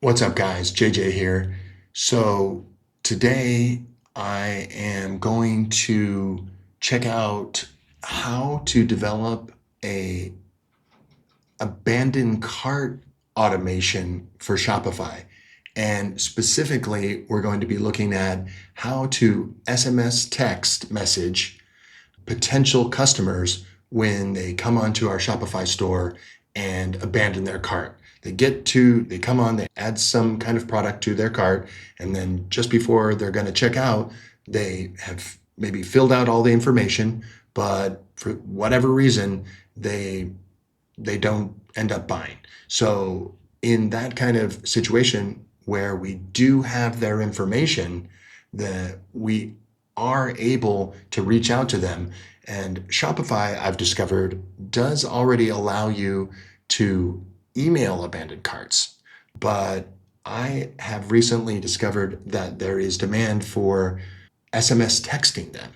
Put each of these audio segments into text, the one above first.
What's up, guys? JJ here. So today I am going to check out how to develop a abandoned cart automation for Shopify. And specifically, we're going to be looking at how to SMS text message potential customers when they come onto our Shopify store and abandon their cart. They come on, they add some kind of product to their cart, and then just before they're going to check out, they have maybe filled out all the information, but for whatever reason, they don't end up buying. So in that kind of situation where we do have their information, that we are able to reach out to them. And Shopify, I've discovered, does already allow you to email abandoned carts. But I have recently discovered that there is demand for SMS texting them.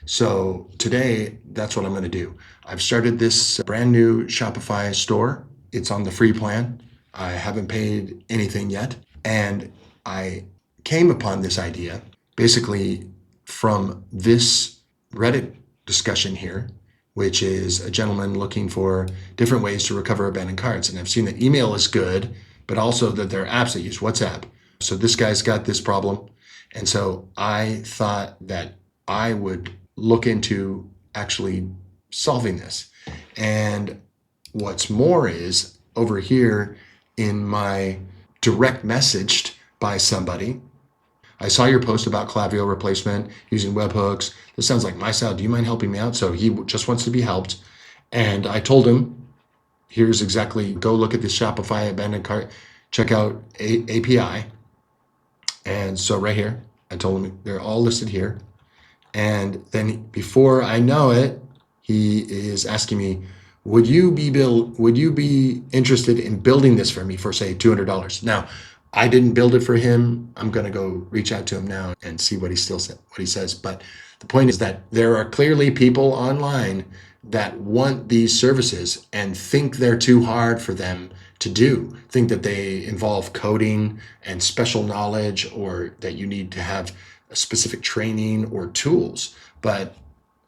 So today, that's what I'm going to do. I've started this brand new Shopify store. It's on the free plan. I haven't paid anything yet. And I came upon this idea basically from this Reddit discussion here, which is a gentleman looking for different ways to recover abandoned carts. And I've seen that email is good, but also that there are apps that use WhatsApp. So this guy's got this problem. And so I thought that I would look into actually solving this. And what's more is over here in my direct messaged by somebody, I saw your post about Klaviyo replacement using webhooks. This sounds like my style. Do you mind helping me out? So he just wants to be helped. And I told him, here's exactly, go look at this Shopify abandoned cart, check out API. And so right here, I told him they're all listed here. And then before I know it, he is asking me, would you be interested in building this for me for say $200? Now, I didn't build it for him. I'm going to go reach out to him now and see what he says. But the point is that there are clearly people online that want these services and think they're too hard for them to do, think that they involve coding and special knowledge, or that you need to have a specific training or tools. But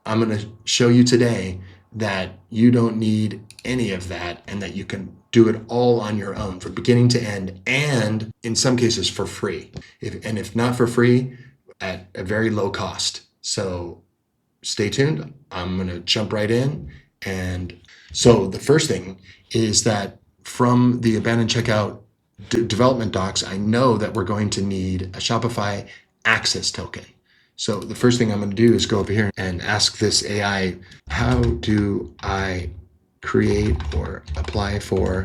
I'm going to show you today that you don't need any of that, and that you can do it all on your own from beginning to end, and in some cases for free. If not for free, at a very low cost. So stay tuned. I'm going to jump right in. And so the first thing is that from the abandoned checkout development docs, I know that we're going to need a Shopify access token. So the first thing I'm going to do is go over here and ask this AI, how do I create or apply for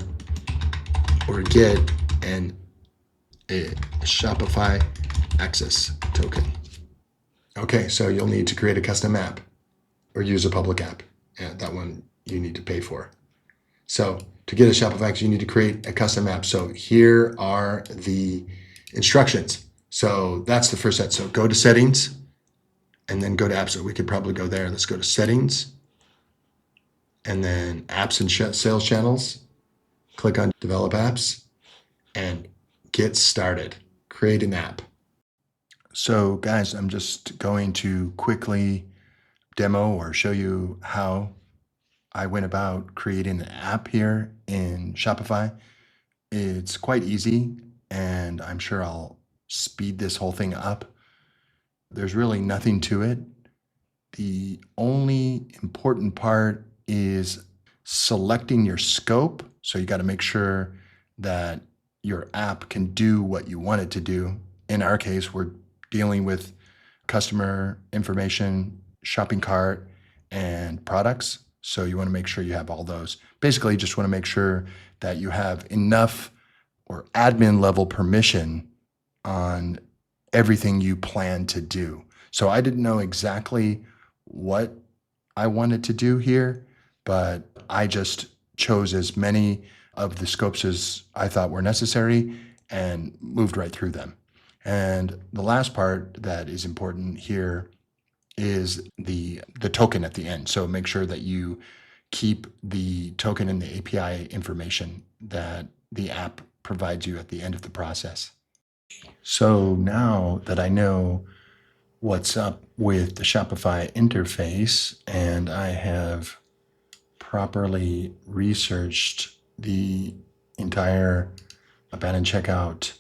or get a Shopify access token? Okay, so you'll need to create a custom app or use a public app. And that one you need to pay for. So to get a Shopify access, you need to create a custom app. So here are the instructions. So that's the first set. So go to settings and then go to apps. So we could probably go there. Let's go to settings and then apps and sales channels. Click on develop apps and get started. Create an app. So guys, I'm just going to quickly demo or show you how I went about creating an app here in Shopify. It's quite easy, and I'm sure I'll speed this whole thing up. There's really nothing to it. The only important part is selecting your scope. So you got to make sure that your app can do what you want it to do. In our case, we're dealing with customer information, shopping cart, and products. So you want to make sure you have all those. Basically, you just want to make sure that you have enough or admin level permission on everything you plan to do. So I didn't know exactly what I wanted to do here, but I just chose as many of the scopes as I thought were necessary and moved right through them. And the last part that is important here is the token at the end. So make sure that you keep the token and the API information that the app provides you at the end of the process. So now that I know what's up with the Shopify interface and I have properly researched the entire abandoned checkout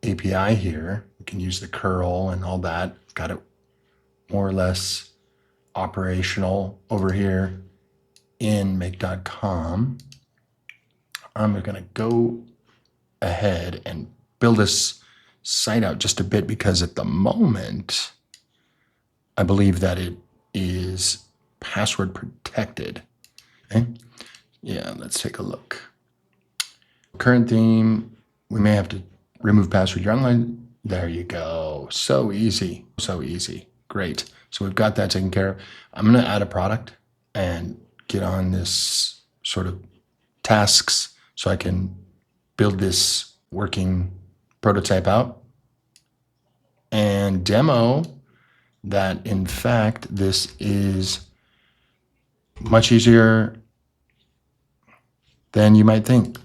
API here, we can use the curl and all that. Got it more or less operational over here in make.com. I'm going to go ahead and build this site out just a bit because at the moment, I believe that it is password protected. Okay. Yeah, let's take a look. Current theme, we may have to remove password. You're online. There you go. So easy. So easy. Great. So we've got that taken care of. I'm going to add a product and get on this sort of tasks so I can build this working prototype out and demo that, in fact, this is much easier than you might think.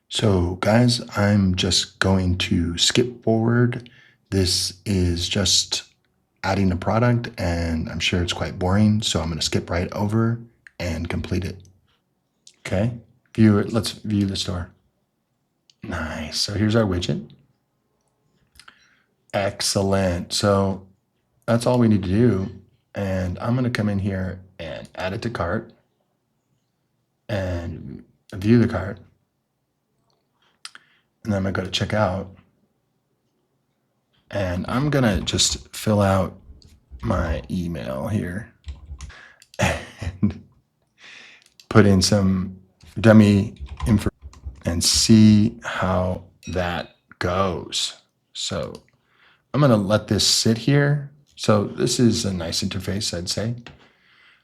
So guys, I'm just going to skip forward. This is just adding a product and I'm sure it's quite boring. So I'm going to skip right over and complete it. Okay, view it. Let's view the store. Nice. So here's our widget. Excellent. So that's all we need to do. And I'm going to come in here and add it to cart and view the cart. And then I'm going to go to checkout. And I'm going to just fill out my email here and put in some dummy info and see how that goes. So I'm going to let this sit here. So this is a nice interface, I'd say.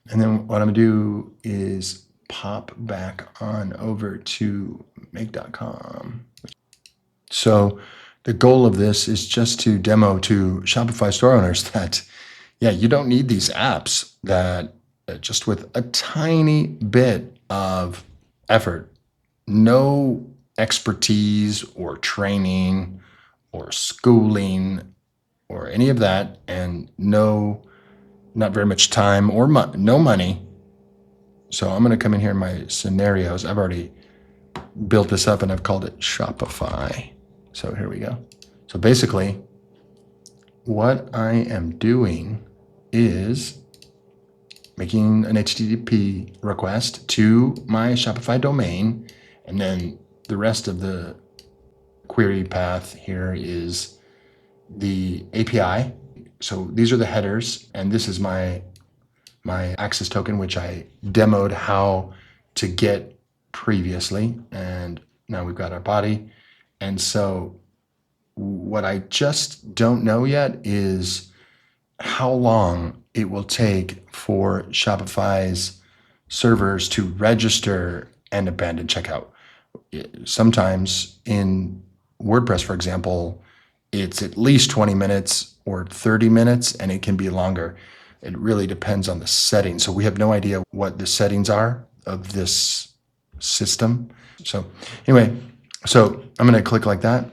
And then what I'm going to do is pop back on over to make.com. So the goal of this is just to demo to Shopify store owners that, yeah, you don't need these apps that just with a tiny bit of effort, no expertise or training or schooling or any of that, and not very much time or no money. So I'm going to come in here in my scenarios. I've already built this up and I've called it Shopify. So here we go. So basically, what I am doing is making an HTTP request to my Shopify domain, and then the rest of the query path here is the API. So these are the headers, and this is my access token, which I demoed how to get previously. And now we've got our body. And so what I just don't know yet is how long it will take for Shopify's servers to register an abandoned checkout. Sometimes in WordPress, for example, it's at least 20 minutes or 30 minutes, and it can be longer. It really depends on the settings. So we have no idea what the settings are of this system. So anyway, so I'm going to click like that.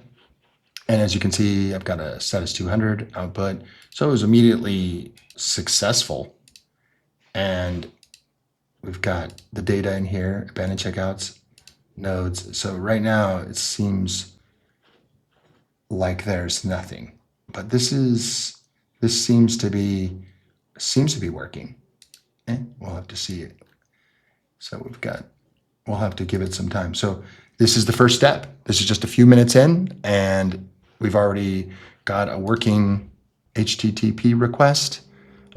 And as you can see, I've got a status 200 output. So it was immediately successful. And we've got the data in here, abandoned checkouts, nodes. So right now it seems like there's nothing, but this seems to be working. We'll have to see it. So we'll have to give it some time. So this is the first step. This is just a few minutes in, and we've already got a working HTTP request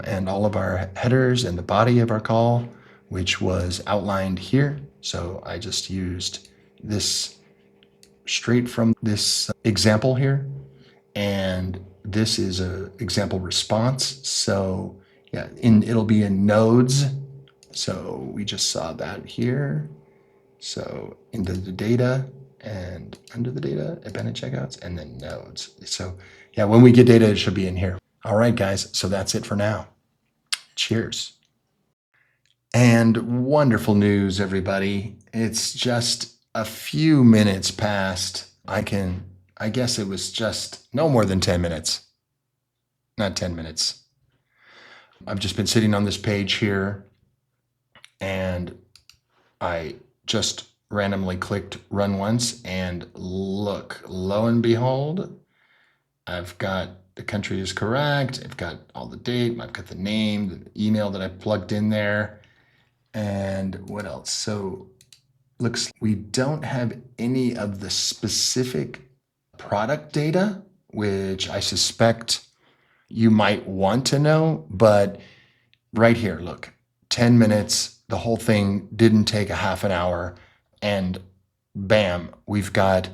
and all of our headers and the body of our call, which was outlined here. So I just used this straight from this example here. And this is a example response. So yeah, it'll be in nodes. So we just saw that here. So into the data and under the data, abandoned checkouts, and then nodes. So yeah, when we get data, it should be in here. All right, guys. So that's it for now. Cheers. And wonderful news, everybody. It's just a few minutes passed. I guess it was just no more than 10 minutes. Not 10 minutes. I've just been sitting on this page here and I just randomly clicked run once, and look, lo and behold, I've got the country is correct. I've got all the date. I've got the name, the email that I plugged in there. And what else? So looks we don't have any of the specific product data, which I suspect you might want to know. But right here, look, 10 minutes. The whole thing didn't take a half an hour. And bam, we've got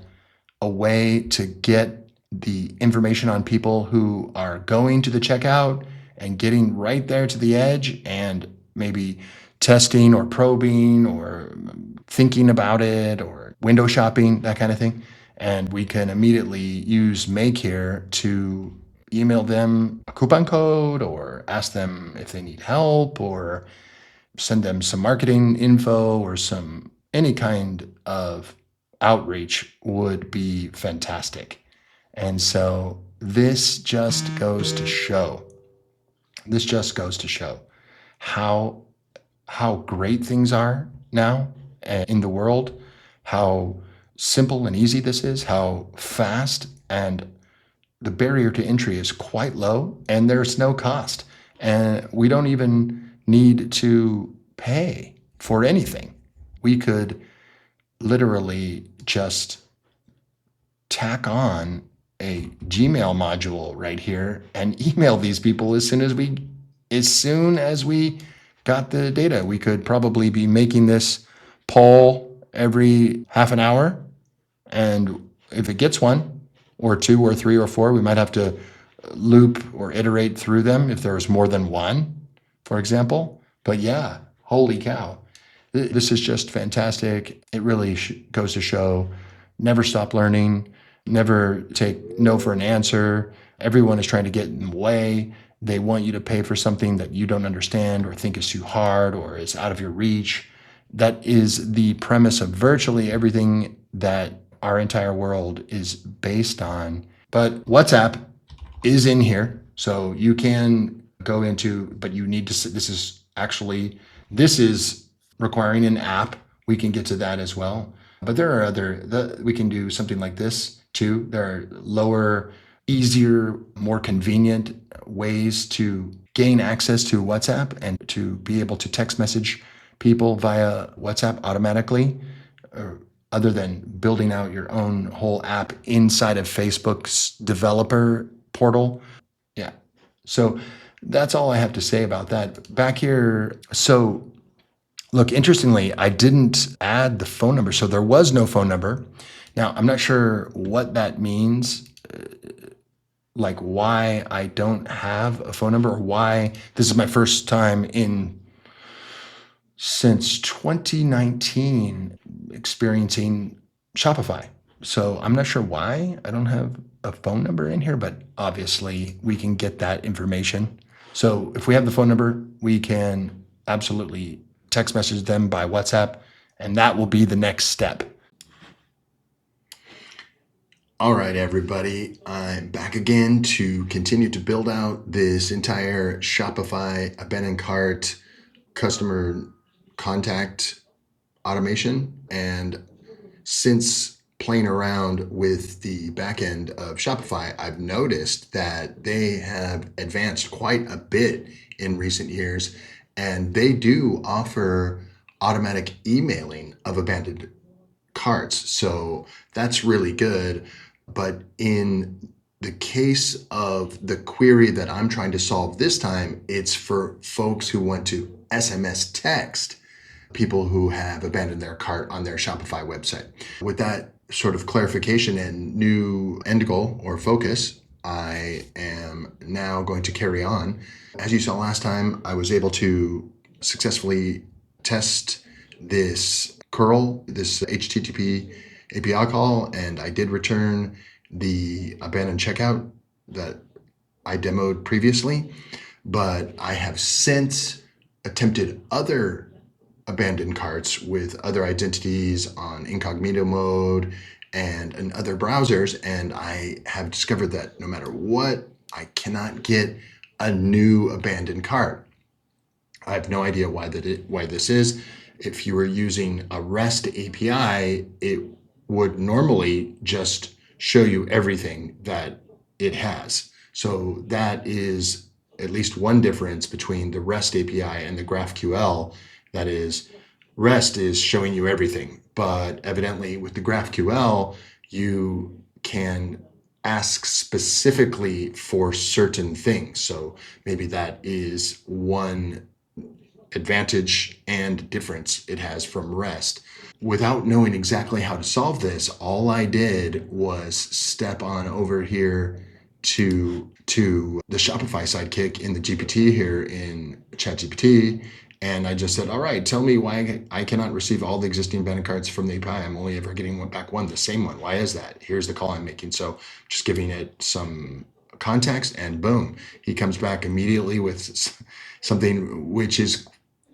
a way to get the information on people who are going to the checkout and getting right there to the edge and maybe testing or probing or thinking about it or window shopping, that kind of thing. And we can immediately use Make here to email them a coupon code or ask them if they need help or send them some marketing info or some any kind of outreach would be fantastic. And so this just goes to show how great things are now in the world, how simple and easy this is, how fast, and the barrier to entry is quite low and there's no cost. And we don't even need to pay for anything. We could literally just tack on a Gmail module right here and email these people as soon as we got the data. We could probably be making this poll every half an hour. And if it gets one or two or three or four, we might have to loop or iterate through them if there's more than one, for example. But yeah, holy cow. This is just fantastic. It really goes to show, never stop learning, never take no for an answer. Everyone is trying to get in the way. They want you to pay for something that you don't understand or think is too hard or is out of your reach. That is the premise of virtually everything that our entire world is based on. But WhatsApp is in here. So you can go into, but you need to, this is requiring an app. We can get to that as well. But there are we can do something like this too. There are lower, easier, more convenient ways to gain access to WhatsApp and to be able to text message people via WhatsApp automatically, other than building out your own whole app inside of Facebook's developer portal. Yeah. So that's all I have to say about that. Back here, so look, interestingly, I didn't add the phone number. So there was no phone number. Now, I'm not sure what that means, like why I don't have a phone number or why this is my first time since 2019 experiencing Shopify. So I'm not sure why I don't have a phone number in here, but obviously we can get that information. So if we have the phone number, we can absolutely text message them by WhatsApp, and that will be the next step. All right, everybody, I'm back again to continue to build out this entire Shopify abandoned cart customer contact automation. And since playing around with the back end of Shopify, I've noticed that they have advanced quite a bit in recent years, and they do offer automatic emailing of abandoned carts. So that's really good. But in the case of the query that I'm trying to solve this time, it's for folks who want to SMS text people who have abandoned their cart on their Shopify website. With that sort of clarification and new end goal or focus, I am now going to carry on. As you saw last time, I was able to successfully test this curl, this HTTP API call, and I did return the abandoned checkout that I demoed previously. But I have since attempted other abandoned carts with other identities on incognito mode and in other browsers, and I have discovered that no matter what, I cannot get a new abandoned cart. I have no idea why this is. If you were using a REST API, it would normally just show you everything that it has. So that is at least one difference between the REST API and the GraphQL. That is, REST is showing you everything, but evidently with the GraphQL, you can ask specifically for certain things. So maybe that is one advantage and difference it has from REST. Without knowing exactly how to solve this, all I did was step on over here to the Shopify sidekick in the GPT here in ChatGPT, and I just said, all right, tell me why I cannot receive all the existing abandoned carts from the API. I'm only ever getting back one, the same one. Why is that? Here's the call I'm making. So just giving it some context, and boom, he comes back immediately with something which is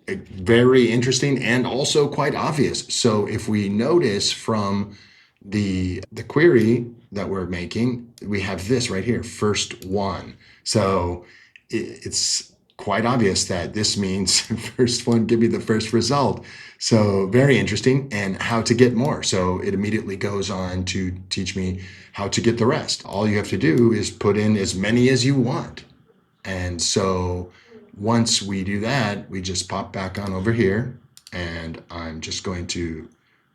very interesting and also quite obvious. So if we notice from the query that we're making, we have this right here, first one. So it's quite obvious that this means first one, give me the first result. So very interesting, and how to get more. So it immediately goes on to teach me how to get the rest. All you have to do is put in as many as you want. And so once we do that, we just pop back on over here, and I'm just going to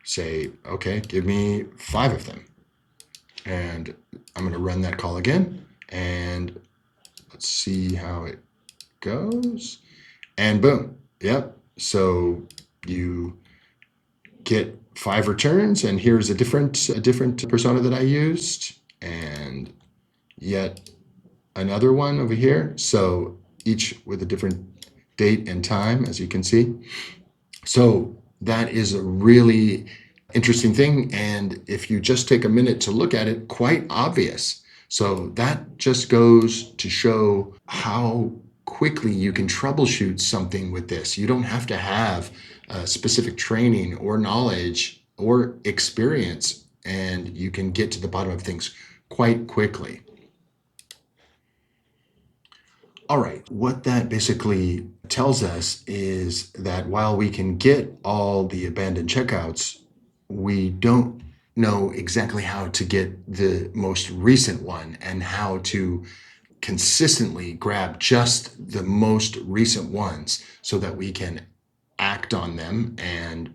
say, okay, give me 5 of them. And I'm going to run that call again, and let's see how it goes. And boom, yep. So you get 5 returns, and here's a different persona that I used, and yet another one over here. So each with a different date and time, as you can see. So that is a really interesting thing. And if you just take a minute to look at it, quite obvious. So that just goes to show how quickly you can troubleshoot something with this. You don't have to have specific training or knowledge or experience, and you can get to the bottom of things quite quickly. All right, what that basically tells us is that while we can get all the abandoned checkouts, we don't know exactly how to get the most recent one and how to consistently grab just the most recent ones so that we can act on them and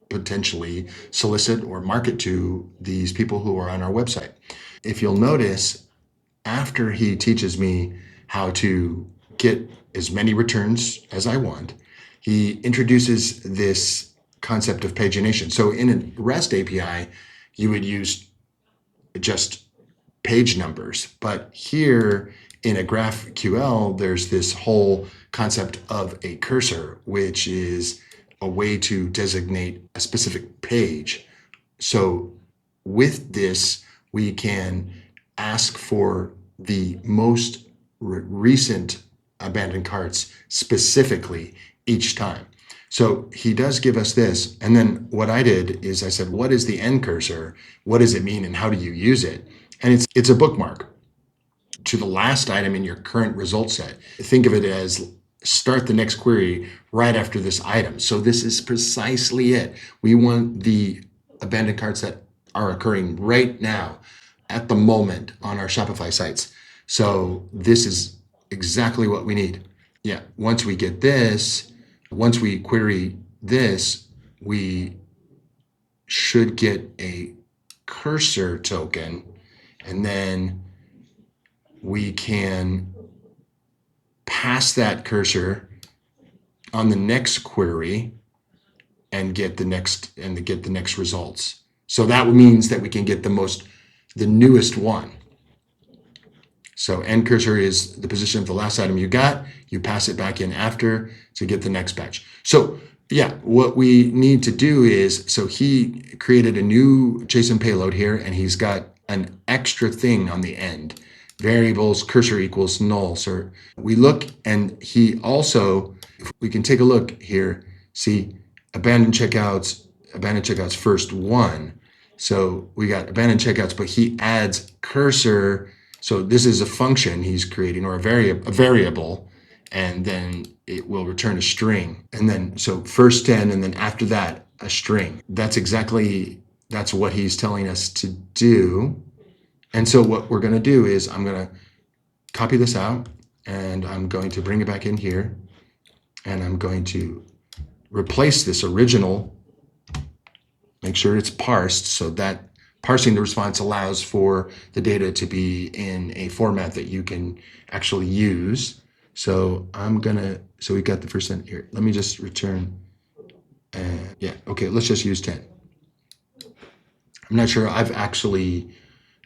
potentially solicit or market to these people who are on our website. If you'll notice, after he teaches me how to get as many returns as I want, he introduces this concept of pagination. So in a REST API, you would use just page numbers, but here in a GraphQL, there's this whole concept of a cursor, which is a way to designate a specific page. So with this, we can ask for the most recent abandoned carts specifically each time. So he does give us this. And then what I did is I said, what is the end cursor? What does it mean, and how do you use it? And it's a bookmark to the last item in your current result set. Think of it as start the next query right after this item. So this is precisely it. We want the abandoned carts that are occurring right now at the moment on our Shopify sites. So this is exactly what we need. Yeah, once we get this, once we query this, we should get a cursor token, and then we can pass that cursor on the next query and get the next results. So that means that we can get the newest one. So end cursor is the position of the last item you got. You pass it back in after to get the next batch. So yeah, what we need to do is, so he created a new JSON payload here, and he's got an extra thing on the end. Variables cursor equals null. So we look, and he also, if we can take a look here, see, abandoned checkouts first one. So we got abandoned checkouts, but he adds cursor. So this is a function he's creating, or a variable, and then it will return a string. And then so first 10, and then after that a string. That's what he's telling us to do. And so what we're going to do is I'm going to copy this out, and I'm going to bring it back in here, and I'm going to replace this original, make sure it's parsed, so that parsing the response allows for the data to be in a format that you can actually use. So so we got the first sentence here. Let me just return, yeah, okay, let's just use 10. I'm not sure, I've actually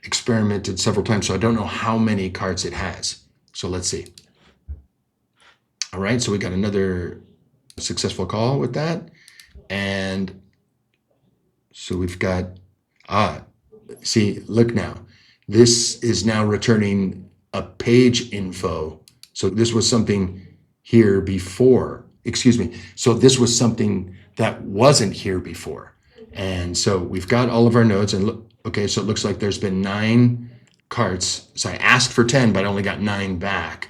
experimented several times, so I don't know how many cards it has. So let's see. All right, so we got another successful call with that. And so we've got, see, look now, this is now returning a page info. So this was something here before, excuse me. So this was something that wasn't here before. And so we've got all of our nodes, and look, okay, so it looks like there's been 9 carts. So I asked for 10, but I only got 9 back.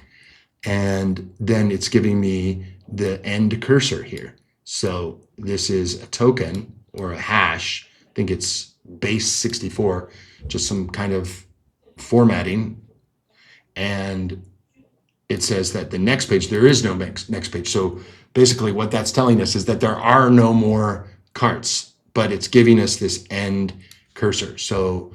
And then it's giving me the end cursor here. So this is a token or a hash. I think it's base 64, just some kind of formatting. And it says that the next page, there is no next page. So basically what that's telling us is that there are no more carts, but it's giving us this end cursor. So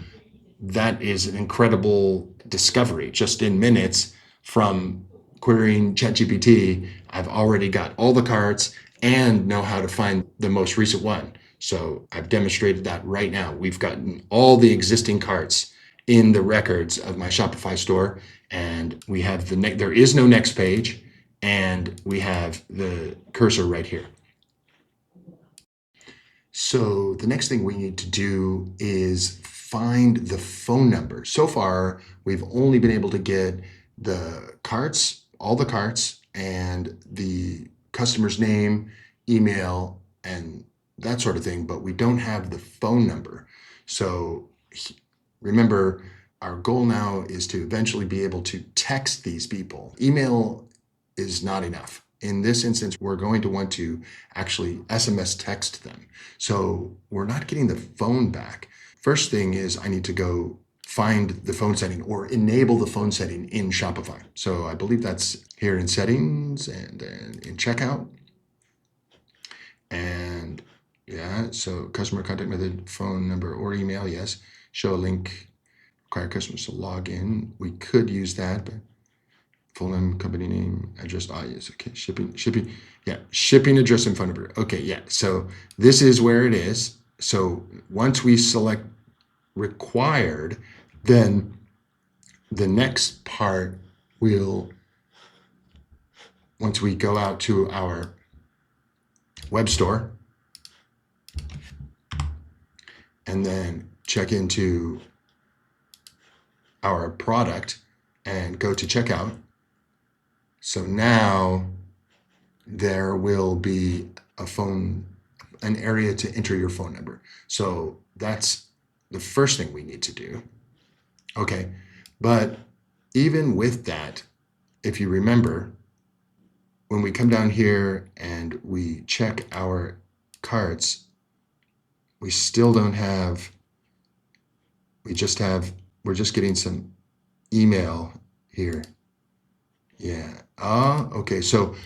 that is an incredible discovery. Just in minutes from querying ChatGPT, I've already got all the carts and know how to find the most recent one. So I've demonstrated that right now. We've gotten all the existing carts in the records of my Shopify store, and we have there is no next page, and we have the cursor right here. So the next thing we need to do is find the phone number. So far, we've only been able to get the carts, all the carts, and the customer's name, email, and that sort of thing, but we don't have the phone number. So remember, our goal now is to eventually be able to text these people. Email is not enough. In this instance, we're going to want to actually SMS text them. So we're not getting the phone back. First thing is I need to go find the phone setting or enable the phone setting in Shopify. So I believe that's here in settings and then in checkout. And yeah, so customer contact method, phone number or email, yes. Show a link, require customers to log in. We could use that, but full name, company name, address, yes, okay, shipping, yeah, shipping address and phone number. Okay, yeah, so this is where it is. So once we select required, then the next part once we go out to our web store and then check into our product and go to checkout. So now there will be an area to enter your phone number. So that's the first thing we need to do. Okay, but even with that, if you remember, when we come down here and we check our carts, we still don't have, we're just getting some email here. Yeah, okay, so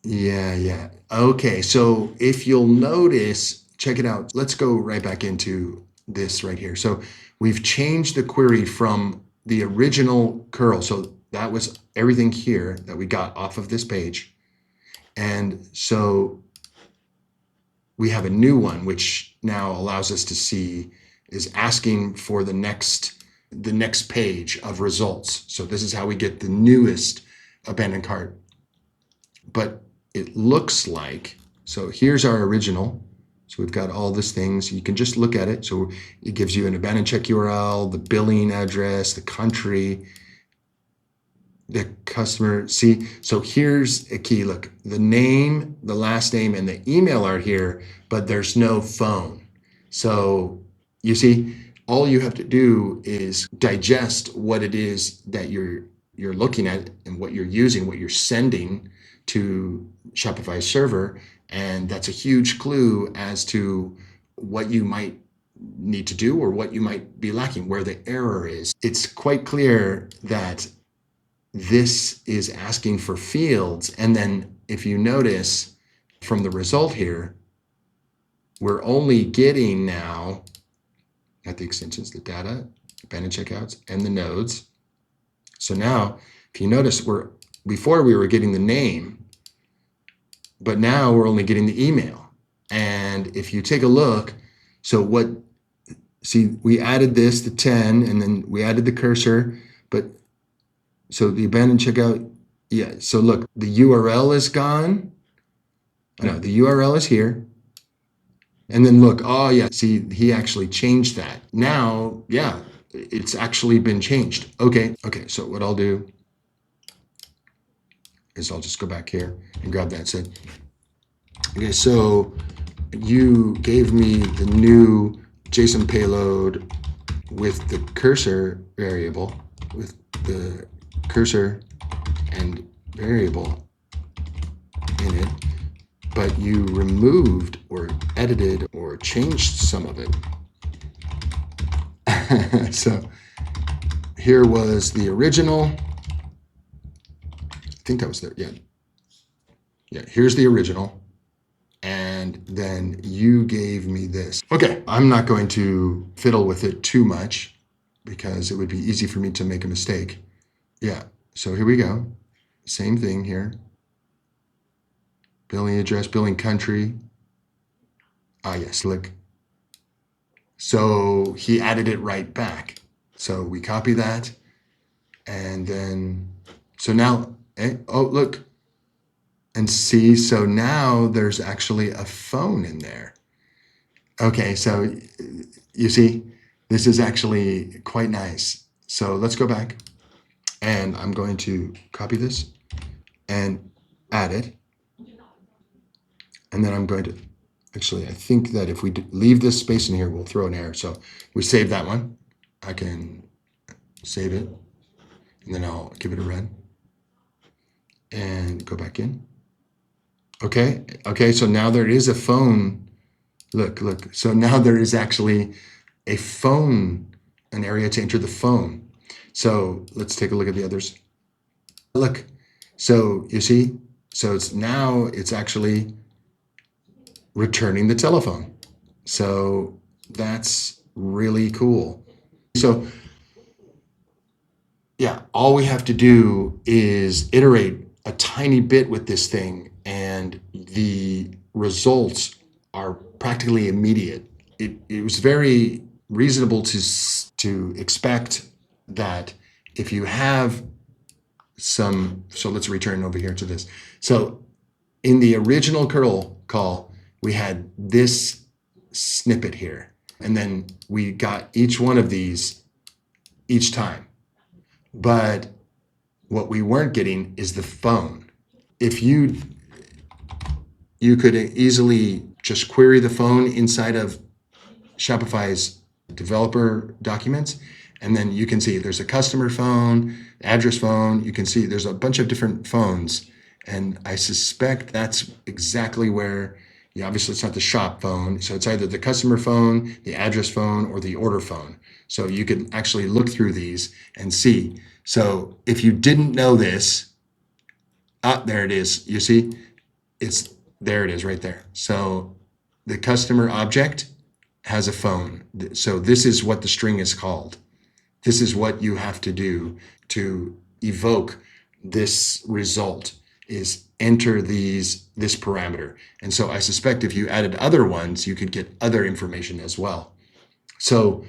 yeah. Okay, so if you'll notice, check it out. Let's go right back into this right here. So we've changed the query from the original curl. So that was everything here that we got off of this page. And so we have a new one, which now allows us to see, is asking for the next page of results. So this is how we get the newest abandoned cart. But it looks like, so here's our original. So we've got all these things. You can just look at it. So it gives you an abandoned check URL, the billing address, the country. the customer, see, so here's a key. Look, the name, the last name, and the email are here, but there's no phone. So you see, all you have to do is digest what it is that you're looking at and what you're using, what you're sending to Shopify server, and that's a huge clue as to what you might need to do or what you might be lacking, where the error is. It's quite clear that this is asking for fields. And then if you notice from the result here, we're only getting now at the extensions, the data, abandoned checkouts, and the nodes. So now, if you notice, before we were getting the name, but now we're only getting the email. And if you take a look, see, we added this, the 10, and then we added the cursor, but so the abandoned checkout, yeah. So look, the URL is gone. No, the URL is here. And then look, oh yeah, see, he actually changed that. Now, yeah, it's actually been changed. Okay, so what I'll do is I'll just go back here and grab that. So, okay, so you gave me the new JSON payload with the cursor variable, with the cursor and variable in it, but you removed or edited or changed some of it. So here was the original. I think that was there. Yeah, here's the original. And then you gave me this. Okay, I'm not going to fiddle with it too much because it would be easy for me to make a mistake. Yeah, so here we go. Same thing here. Billing address, billing country. Yes, look. So he added it right back. So we copy that. And then, so now, oh, look. And see, so now there's actually a phone in there. Okay, so you see, this is actually quite nice. So let's go back. And I'm going to copy this and add it. And then I'm going to, actually, I think that if we leave this space in here, we'll throw an error. So we save that one. I can save it. And then I'll give it a run. And go back in. Okay, so now there is a phone. Look. So now there is actually a phone, an area to enter the phone. So let's take a look at the others. Look, so you see, so it's actually returning the telephone. So that's really cool. So yeah, all we have to do is iterate a tiny bit with this thing and the results are practically immediate. It was very reasonable to expect that if you have some, so let's return over here to this. So in the original curl call, we had this snippet here, and then we got each one of these each time. But what we weren't getting is the phone. If you could easily just query the phone inside of Shopify's developer documents, and then you can see there's a customer phone, address phone. You can see there's a bunch of different phones, and I suspect that's exactly where, obviously it's not the shop phone, so it's either the customer phone, the address phone, or the order phone. So you could actually look through these and see. So if you didn't know this, there it is. You see, there it is right there. So the customer object has a phone. So this is what the string is called. This is what you have to do to evoke this result, is enter this parameter. And so I suspect if you added other ones, you could get other information as well. So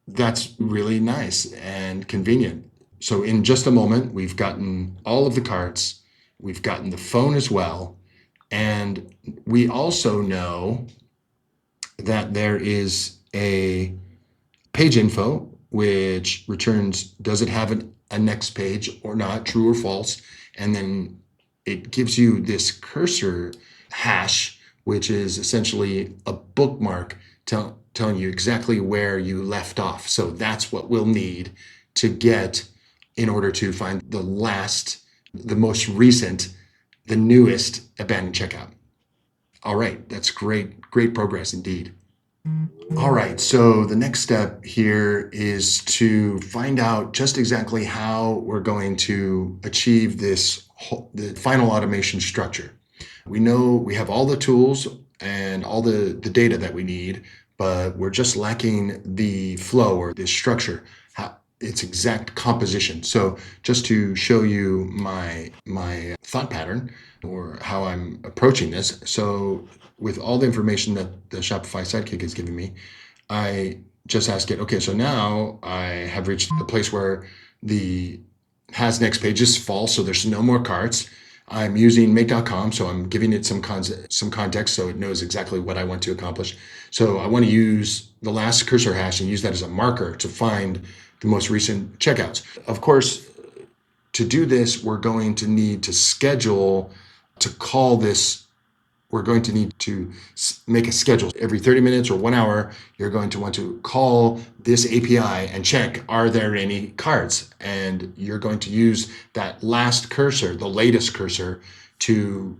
that's really nice and convenient. So in just a moment, we've gotten all of the carts, we've gotten the phone as well, and we also know that there is a page info, which returns, does it have a next page or not, true or false. And then it gives you this cursor hash, which is essentially a bookmark telling you exactly where you left off. So that's what we'll need to get in order to find the most recent, the newest abandoned checkout. All right, that's great progress indeed. All right, so the next step here is to find out just exactly how we're going to achieve the final automation structure. We know we have all the tools and all the data that we need, but we're just lacking the flow or the structure, its exact composition. So just to show you my thought pattern or how I'm approaching this. So with all the information that the Shopify Sidekick has given me, I just ask it, okay, so now I have reached the place where the has next page is false, so there's no more carts. I'm using make.com, so I'm giving it some context so it knows exactly what I want to accomplish. So I want to use the last cursor hash and use that as a marker to find the most recent checkouts. Of course, to do this, we're going to need to schedule to call this. We're going to need to make a schedule. Every 30 minutes or 1 hour, you're going to want to call this API and check, are there any cards? And you're going to use that last cursor, the latest cursor, to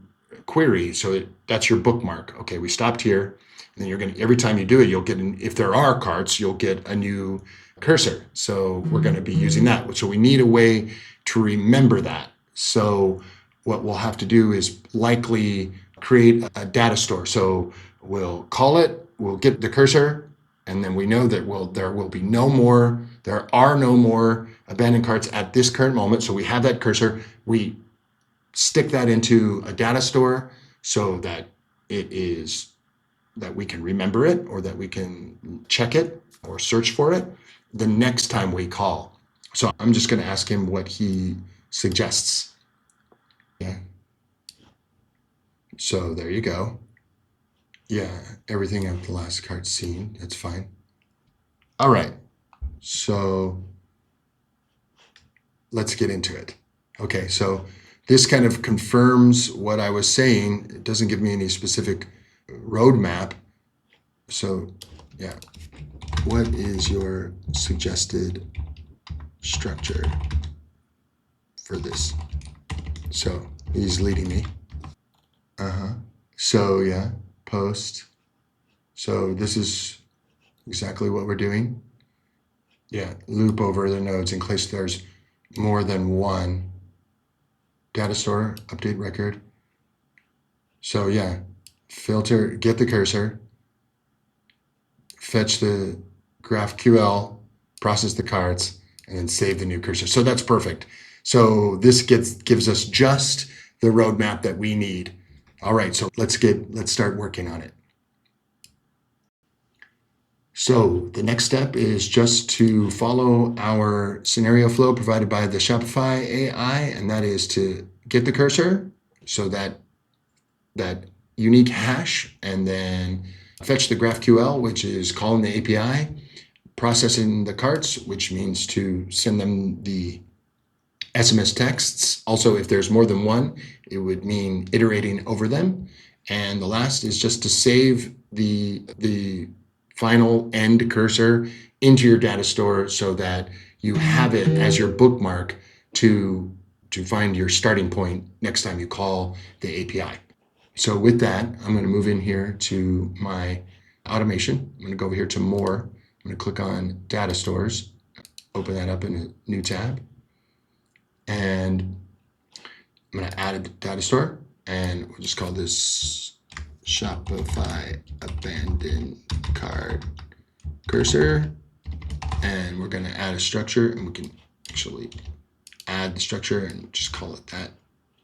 query. So that's your bookmark. Okay, we stopped here. And then you're going to, every time you do it, you'll get, if there are cards, you'll get a new cursor. So we're going to be using that. So we need a way to remember that. So what we'll have to do is likely create a data store. So we'll call it, we'll get the cursor, and then we know that there are no more abandoned carts at this current moment. So we have that cursor, we stick that into a data store so that that we can remember it or that we can check it or search for it the next time we call. So I'm just going to ask him what he suggests. Yeah. So there you go. Yeah, everything at the last cart seen. That's fine. All right. So let's get into it. Okay, so this kind of confirms what I was saying. It doesn't give me any specific roadmap. So yeah, what is your suggested structure for this? So he's leading me. So yeah, post. So this is exactly what we're doing. Yeah, loop over the nodes in case there's more than one. Data store, update record. So yeah, filter, get the cursor, fetch the GraphQL, process the cards, and then save the new cursor. So that's perfect. So this gives us just the roadmap that we need. All right, so let's start working on it. So the next step is just to follow our scenario flow provided by the Shopify AI, and that is to get the cursor, so that unique hash, and then fetch the GraphQL, which is calling the API, processing the carts, which means to send them the SMS texts. Also, if there's more than one, it would mean iterating over them. And the last is just to save the final end cursor into your data store so that you have it as your bookmark to find your starting point next time you call the API. So with that, I'm going to move in here to my automation. I'm going to go over here to more. I'm going to click on data stores, open that up in a new tab. And I'm going to add a data store, and we'll just call this Shopify abandoned card cursor. And we're going to add a structure, and we can actually add the structure and just call it that.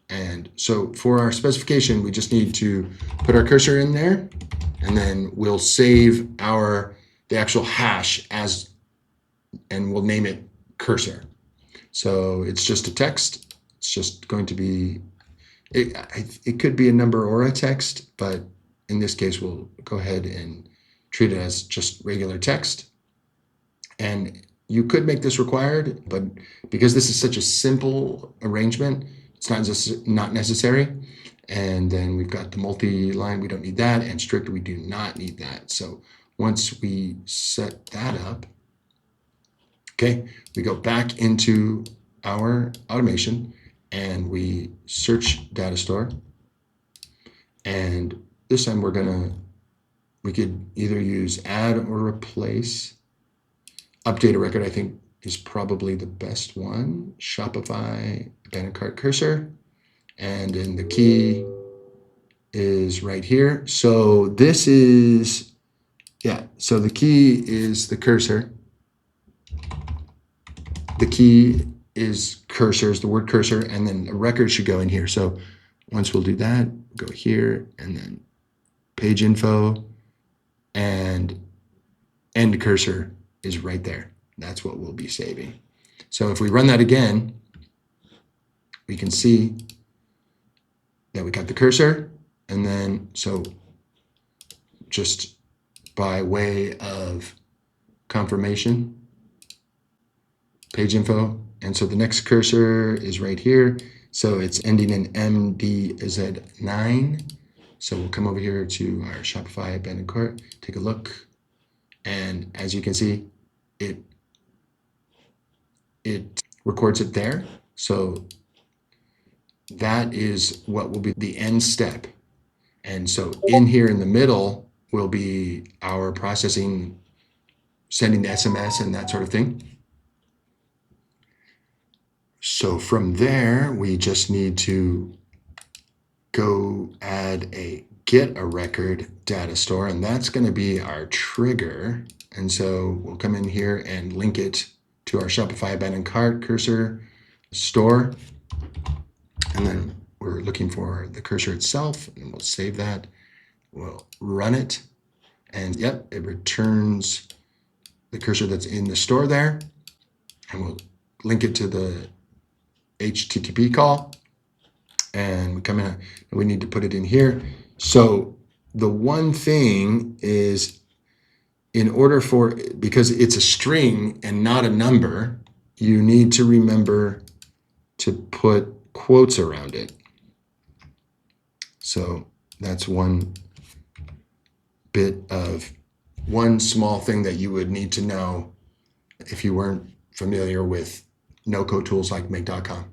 And so for our specification, we just need to put our cursor in there, and then we'll save the actual hash and we'll name it cursor. So it's just a text. It's just going to be, it could be a number or a text, but in this case, we'll go ahead and treat it as just regular text. And You could make this required, but because this is such a simple arrangement, it's not necessary. And then we've got the multi-line, we don't need that, and strict, we do not need that. So once we set that up, okay, we go back into our automation and we search data store. And this time we could either use add or replace. Update a record, I think, is probably the best one. Shopify abandoned cart cursor. And then the key is right here. So this is, so the key is the cursor. The key is cursors, the word cursor, and then a record should go in here. So once we'll do that, go here and then page info, and end cursor is right there. That's what we'll be saving. So if we run that again, we can see that we got the cursor, and then so just by way of confirmation, page info, and so the next cursor is right here. So it's ending in MDZ9. So we'll come over here to our Shopify abandoned cart, take a look, and as you can see, it records it there. So that is what will be the end step. And so in here in the middle will be our processing, sending the SMS and that sort of thing. So from there, we just need to go add a get a record data store, and that's going to be our trigger. And so we'll come in here and link it to our Shopify abandoned cart cursor store. And then we're looking for the cursor itself, and we'll save that. We'll run it, and yep, it returns the cursor that's in the store there. And we'll link it to the HTTP call, and we come in and we need to put it in here. So the one thing is, in order for, because it's a string and not a number, you need to remember to put quotes around it. So that's one small thing that you would need to know if you weren't familiar with no-code tools like make.com.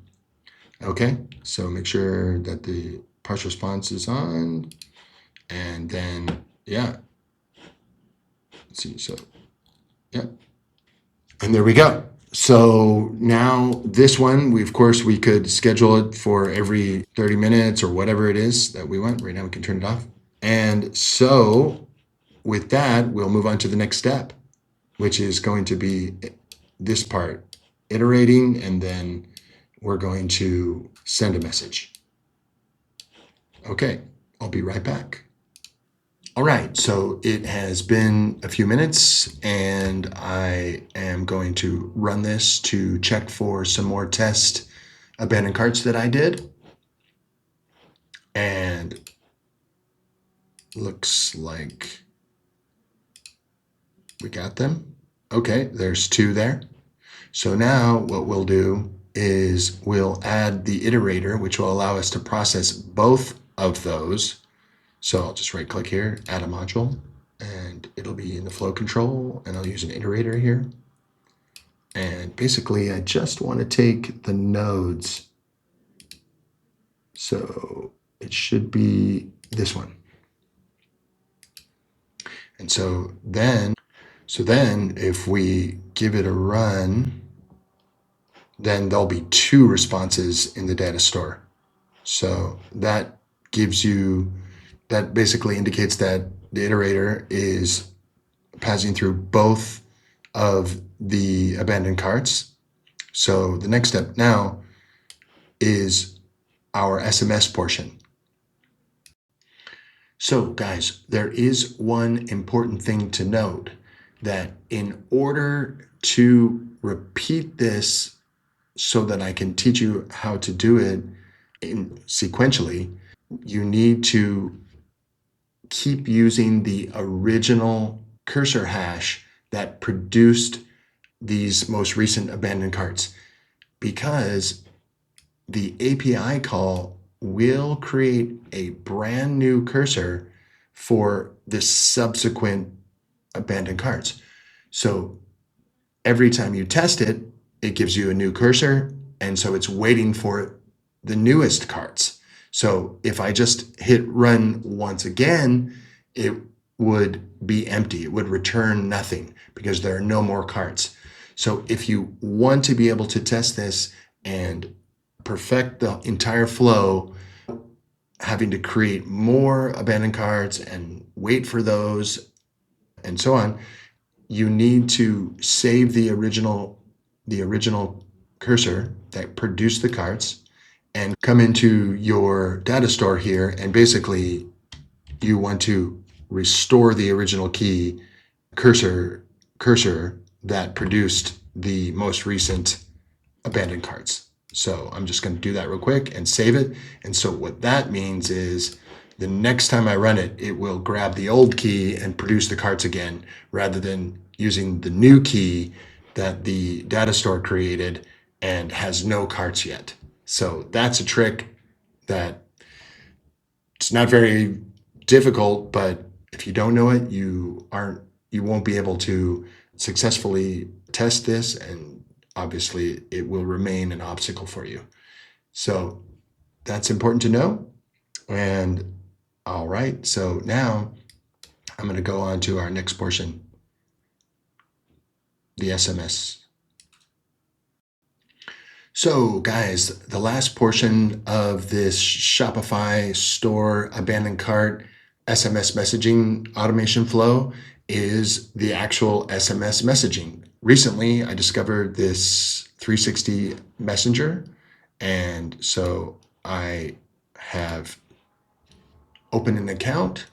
Okay, so make sure that the parse response is on, and then, let's see, so, and there we go. So now this one, we could schedule it for every 30 minutes or whatever it is that we want. Right now we can turn it off. And so with that, we'll move on to the next step, which is going to be this part, iterating, and then we're going to send a message. Okay, I'll be right back. All right, so it has been a few minutes, and I am going to run this to check for some more test abandoned carts that I did. And looks like we got them. Okay, there's 2 there. So now what we'll do is we'll add the iterator, which will allow us to process both of those. So I'll just right click here, add a module, and it'll be in the flow control, and I'll use an iterator here. And basically I just want to take the nodes. So it should be this one. And so then if we give it a run, then there'll be 2 responses in the data store. So that basically indicates that the iterator is passing through both of the abandoned carts. So the next step now is our SMS portion. So guys, there is one important thing to note, that in order to repeat this so that I can teach you how to do it sequentially, you need to keep using the original cursor hash that produced these most recent abandoned carts? Because the API call will create a brand new cursor for the subsequent abandoned carts. So every time you test it, it gives you a new cursor. And so it's waiting for the newest carts. So if I just hit run once again, it would be empty. It would return nothing because there are no more carts. So if you want to be able to test this and perfect the entire flow, having to create more abandoned carts and wait for those and so on, you need to save the original cursor that produced the carts and come into your data store here, and basically you want to restore the original key cursor that produced the most recent abandoned carts. So I'm just going to do that real quick and save it. And so what that means is the next time I run it, it will grab the old key and produce the carts again, rather than using the new key that the data store created and has no carts yet. So that's a trick that it's not very difficult, but if you don't know it, you won't be able to successfully test this, and obviously it will remain an obstacle for you. So that's important to know. And all right, so now I'm going to go on to our next portion, the SMS. So guys, the last portion of this Shopify store abandoned cart SMS messaging automation flow is the actual SMS messaging. Recently, I discovered this 360 Messenger, and so I have opened an account,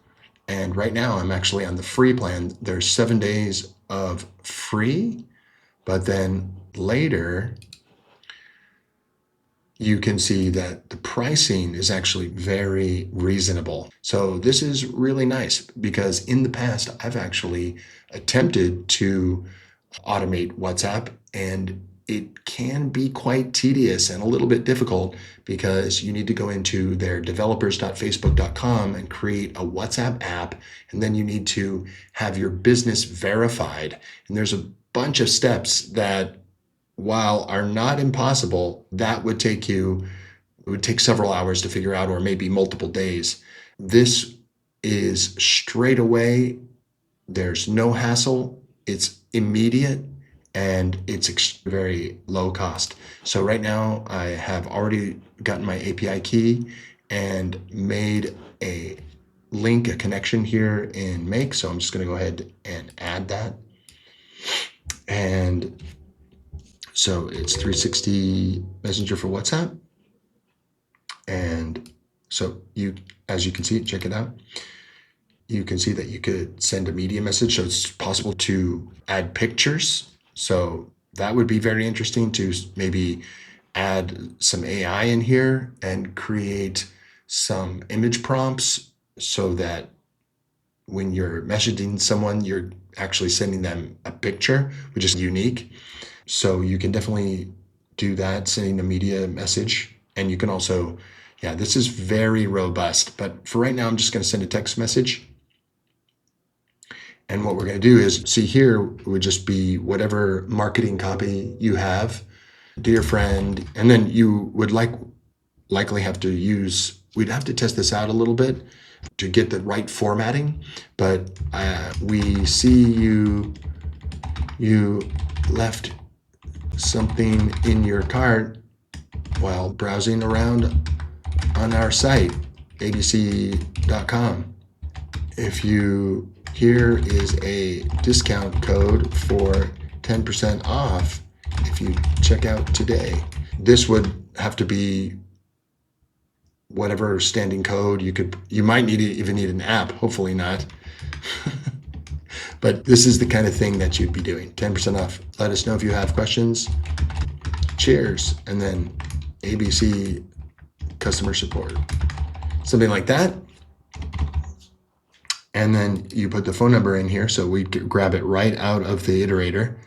and right now I'm actually on the free plan. There's 7 days of free, but then later you can see that the pricing is actually very reasonable. So this is really nice because in the past, I've actually attempted to automate WhatsApp, and it can be quite tedious and a little bit difficult because you need to go into their developers.facebook.com and create a WhatsApp app, and then you need to have your business verified. And there's a bunch of steps that, while are not impossible, it would take several hours to figure out, or maybe multiple days. This is straight away. There's no hassle. It's immediate, and it's very low cost. So right now I have already gotten my API key and made a connection here in Make. So I'm just going to go ahead and add that. And so it's 360 Messenger for WhatsApp. And so as you can see, check it out. You can see that you could send a media message. So it's possible to add pictures. So that would be very interesting to maybe add some AI in here and create some image prompts so that when you're messaging someone, you're actually sending them a picture, which is unique. So you can definitely do that, sending a media message. And you can also, this is very robust. But for right now, I'm just going to send a text message. And what we're going to do is, see here would just be whatever marketing copy you have, dear friend. And then you would likely have to we'd have to test this out a little bit to get the right formatting. But we see you left something in your cart while browsing around on our site, abc.com. Here is a discount code for 10% off if you check out today. This would have to be whatever standing code you might even need an app, hopefully not. But this is the kind of thing that you'd be doing. 10% off. Let us know if you have questions. Cheers. And then ABC customer support. Something like that. And then you put the phone number in here. So we grab it right out of the iterator.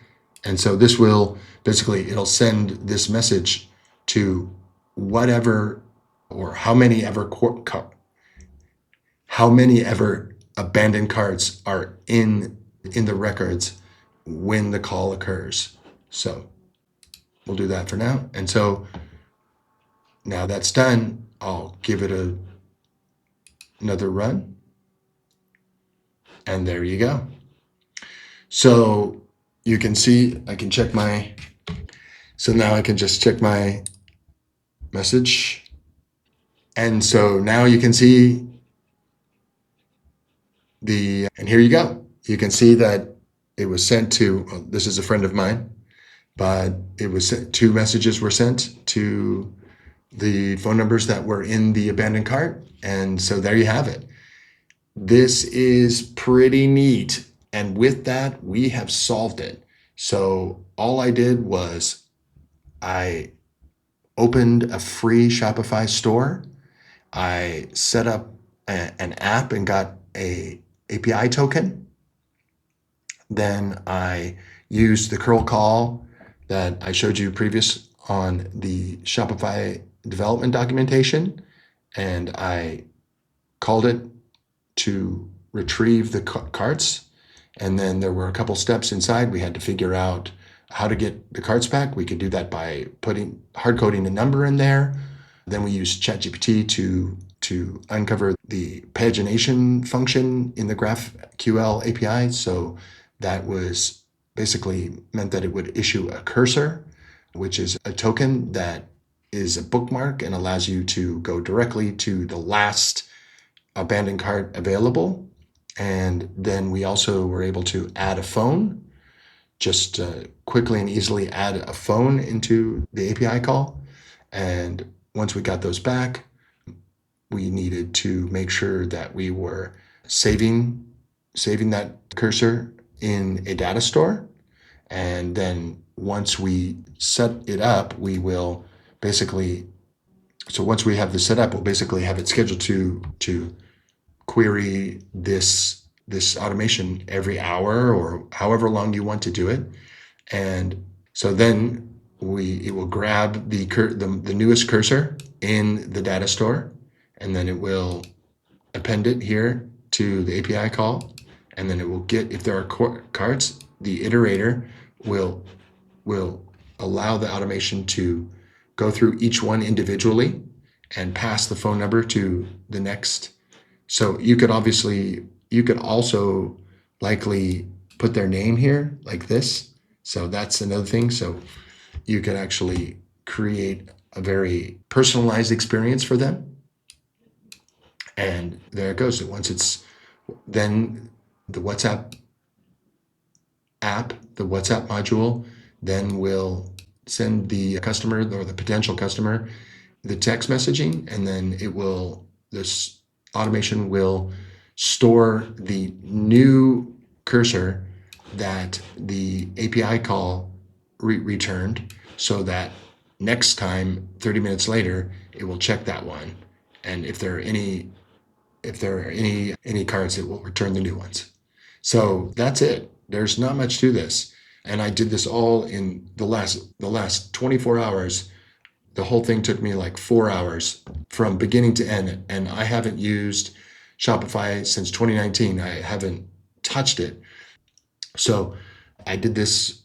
And so this will basically, it'll send this message to whatever or how many ever abandoned carts are in the records when the call occurs. So we'll do that for now. And so now that's done, I'll give it another run. And there you go. So you can see, I can check so now I can just check my message. And so now you can see and here you go. You can see that it was sent to, this is a friend of mine, but it was sent, 2 messages were sent to the phone numbers that were in the abandoned cart. And so there you have it. This is pretty neat. And with that, we have solved it. So all I did was I opened a free Shopify store. I set up an app and got a API token. Then I used the curl call that I showed you previous on the Shopify development documentation, and I called it to retrieve the carts. And then there were a couple steps inside. We had to figure out how to get the carts back. We could do that by hard coding a number in there. Then we used ChatGPT to uncover the pagination function in the GraphQL API. So that was basically meant that it would issue a cursor, which is a token that is a bookmark and allows you to go directly to the last abandoned cart available. And then we also were able to add a phone, just quickly and easily add a phone into the API call. And once we got those back, we needed to make sure that we were saving that cursor in a data store. And then once we set it up, we will basically, so once we have this set up, we'll basically have it scheduled to query this automation every hour or however long you want to do it. And so then it will grab the newest cursor in the data store, and then it will append it here to the API call, and then it will get, if there are carts, the iterator will allow the automation to go through each one individually and pass the phone number to the next. So you could also likely put their name here like this. So that's another thing. So you could actually create a very personalized experience for them. And there it goes. Then the WhatsApp app, the WhatsApp module, then will send the customer or the potential customer the text messaging, and then this automation will store the new cursor that the API call returned, so that next time, 30 minutes later, it will check that one. And if there are any cards, it will return the new ones. So that's it. There's not much to this. And I did this all in the last 24 hours. The whole thing took me like 4 hours from beginning to end. And I haven't used Shopify since 2019. I haven't touched it. So I did this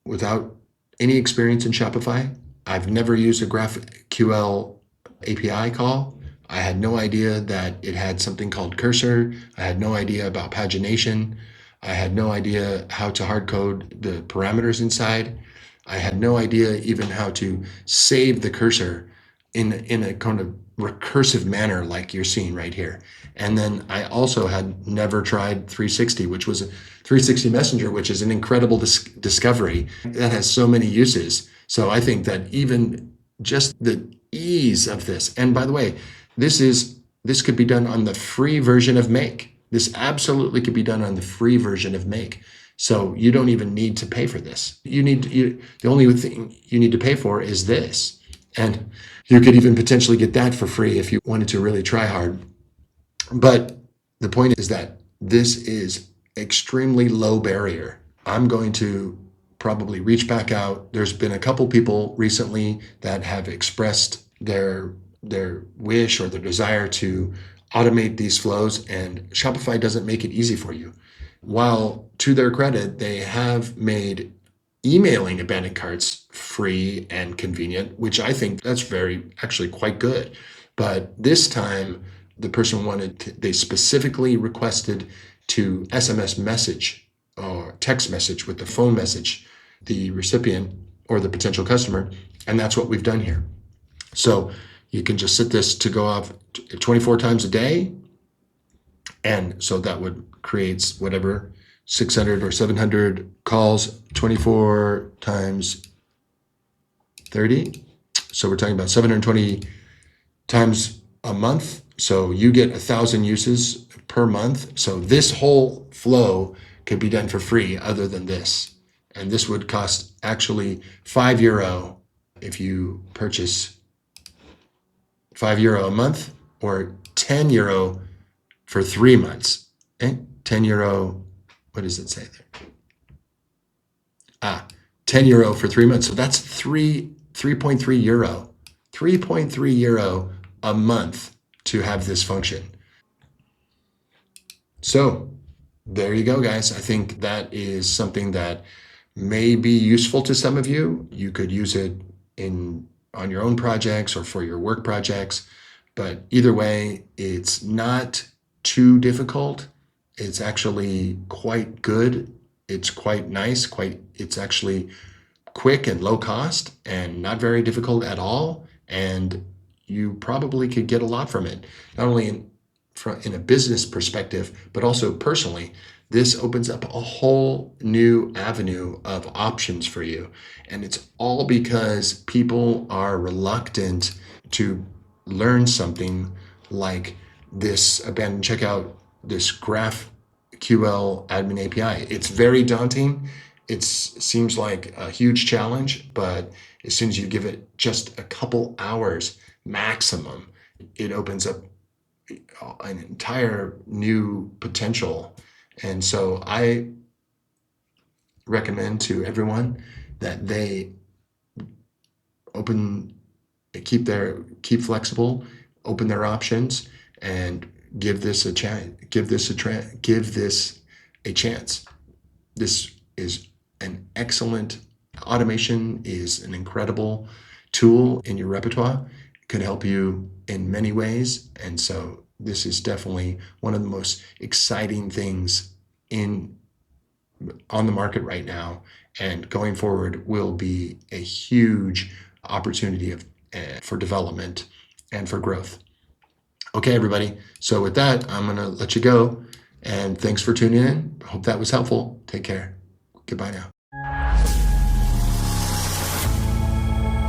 without any experience in Shopify. I've never used a GraphQL API call. I had no idea that it had something called cursor. I had no idea about pagination. I had no idea how to hard code the parameters inside. I had no idea even how to save the cursor in a kind of recursive manner like you're seeing right here. And then I also had never tried 360, which was a 360 Messenger, which is an incredible discovery that has so many uses. So I think that even just the ease of this, and by the way, this could be done on the free version of Make. This absolutely could be done on the free version of Make. So you don't even need to pay for this. The only thing you need to pay for is this. And you could even potentially get that for free if you wanted to really try hard. But the point is that this is extremely low barrier. I'm going to probably reach back out. There's been a couple people recently that have expressed their wish or their desire to automate these flows, and Shopify doesn't make it easy for you. While to their credit, they have made emailing abandoned carts free and convenient, which I think that's actually quite good. But this time, the person they specifically requested to SMS message or text message with the phone message the recipient or the potential customer, and that's what we've done here. So you can just set this to go off 24 times a day, and so that would create whatever 600 or 700 calls, 24 times 30. So we're talking about 720 times a month. So you get 1,000 uses per month. So this whole flow could be done for free other than this. And this would cost actually €5 if you purchase €5 a month, or €10 for 3 months. Okay? €10, what does it say there? €10 for 3 months. So that's €3.3. €3.3 a month to have this function. So there you go, guys. I think that is something that may be useful to some of you. You could use it on your own projects or for your work projects. But either way, it's not too difficult. It's actually quite good. It's quite nice. It's actually quick and low cost and not very difficult at all. And you probably could get a lot from it, not only in a business perspective, but also personally. This opens up a whole new avenue of options for you. And it's all because people are reluctant to learn something like this abandoned checkout, this GraphQL admin API. It's very daunting. It seems like a huge challenge, but as soon as you give it just a couple hours maximum, it opens up an entire new potential. And so I recommend to everyone that they keep flexible, open their options, and give this a chance. Give this a chance. This is an excellent automation, is an incredible tool in your repertoire. It could help you in many ways. And so this is definitely one of the most exciting things on the market right now, and going forward will be a huge opportunity for development and for growth. Okay, everybody. So with that, I'm going to let you go. And thanks for tuning in. I hope that was helpful. Take care. Goodbye now.